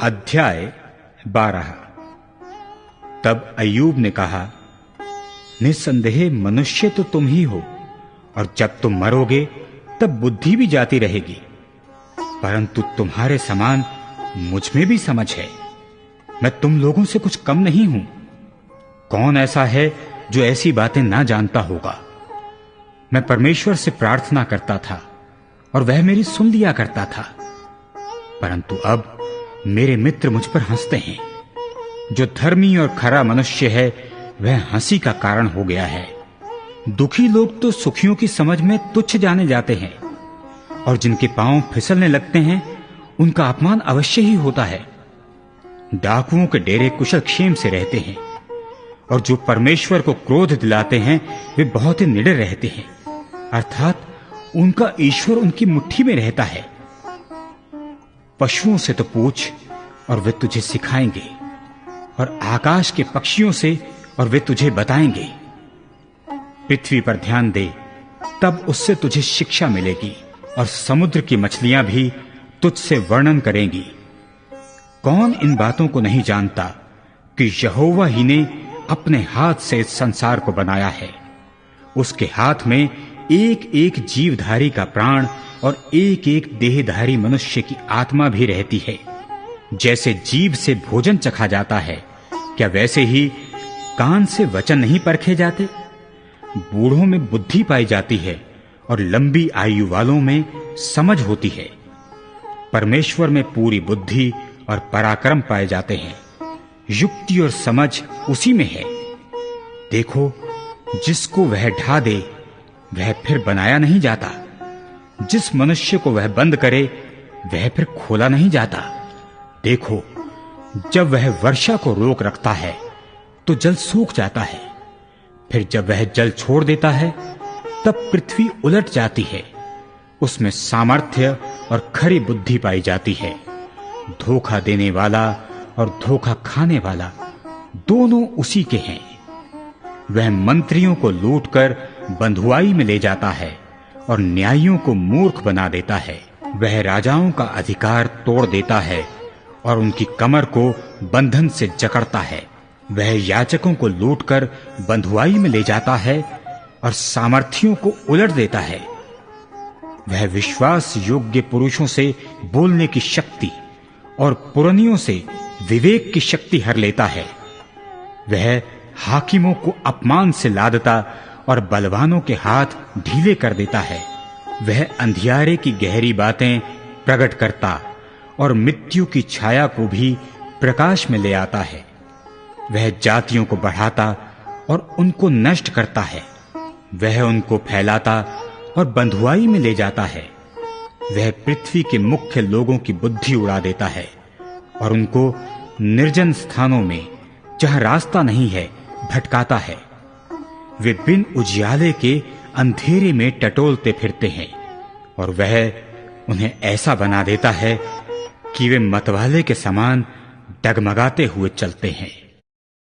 अध्याय 12। तब अय्यूब ने कहा, निस्संदेह मनुष्य तो तुम ही हो, और जब तुम मरोगे तब बुद्धि भी जाती रहेगी, परंतु तुम्हारे समान मुझ में भी समझ है। मैं तुम लोगों से कुछ कम नहीं हूं। कौन ऐसा है जो ऐसी बातें ना जानता होगा? मैं परमेश्वर से प्रार्थना करता था और वह मेरी सुन लिया करता था, परंतु अब मेरे मित्र मुझ पर हंसते हैं। जो धर्मी और खरा मनुष्य है वह हंसी का कारण हो गया है। दुखी लोग तो सुखियों की समझ में तुच्छ जाने जाते हैं, और जिनके पांव फिसलने लगते हैं उनका अपमान अवश्य ही होता है। डाकुओं के डेरे कुशल क्षेम से रहते हैं, और जो परमेश्वर को क्रोध दिलाते हैं वे बहुत ही निडर रहते हैं, अर्थात उनका ईश्वर उनकी मुट्ठी में रहता है। पशुओं से तो पूछ और वे तुझे सिखाएंगे, और आकाश के पक्षियों से और वे तुझे बताएंगे। पृथ्वी पर ध्यान दे, तब उससे तुझे शिक्षा मिलेगी, और समुद्र की मछलियां भी तुझसे वर्णन करेंगी। कौन इन बातों को नहीं जानता कि यहोवा ही ने अपने हाथ से इस संसार को बनाया है। उसके हाथ में एक एक जीवधारी का प्राण और एक एक देहधारी मनुष्य की आत्मा भी रहती है। जैसे जीभ से भोजन चखा जाता है, क्या वैसे ही कान से वचन नहीं परखे जाते? बूढ़ों में बुद्धि पाई जाती है और लंबी आयु वालों में समझ होती है। परमेश्वर में पूरी बुद्धि और पराक्रम पाए जाते हैं। युक्ति और समझ उसी में है। देखो, जिसको वह ढा दे वह फिर बनाया नहीं जाता, जिस मनुष्य को वह बंद करे वह फिर खोला नहीं जाता। देखो, जब वह वर्षा को रोक रखता है तो जल सूख जाता है, फिर जब वह जल छोड़ देता है तब पृथ्वी उलट जाती है। उसमें सामर्थ्य और खरी बुद्धि पाई जाती है। धोखा देने वाला और धोखा खाने वाला दोनों उसी के हैं। वह मंत्रियों को लूटकर बंधुआई में ले जाता है और न्यायियों को मूर्ख बना देता है। वह राजाओं का अधिकार तोड़ देता है और उनकी कमर को बंधन से जकड़ता है। वह याचकों को लूटकर बंधुआई में ले जाता है और सामर्थियों को उलट देता है। वह विश्वास योग्य पुरुषों से बोलने की शक्ति और पुरनियों से विवेक की शक्ति हर लेता है। वह हाकिमों को अपमान से लादता और बलवानों के हाथ ढीले कर देता है। वह अंधियारे की गहरी बातें प्रकट करता और मृत्यु की छाया को भी प्रकाश में ले आता है। वह जातियों को बढ़ाता और उनको नष्ट करता है। वह उनको फैलाता और बंधुआई में ले जाता है। वह पृथ्वी के मुख्य लोगों की बुद्धि उड़ा देता है और उनको निर्जन स्थानों में, जहां रास्ता नहीं है, भटकाता है। वे बिन उजियाले के अंधेरे में टटोलते फिरते हैं, और वह उन्हें ऐसा बना देता है कि वे मतवाले के समान डगमगाते हुए चलते हैं।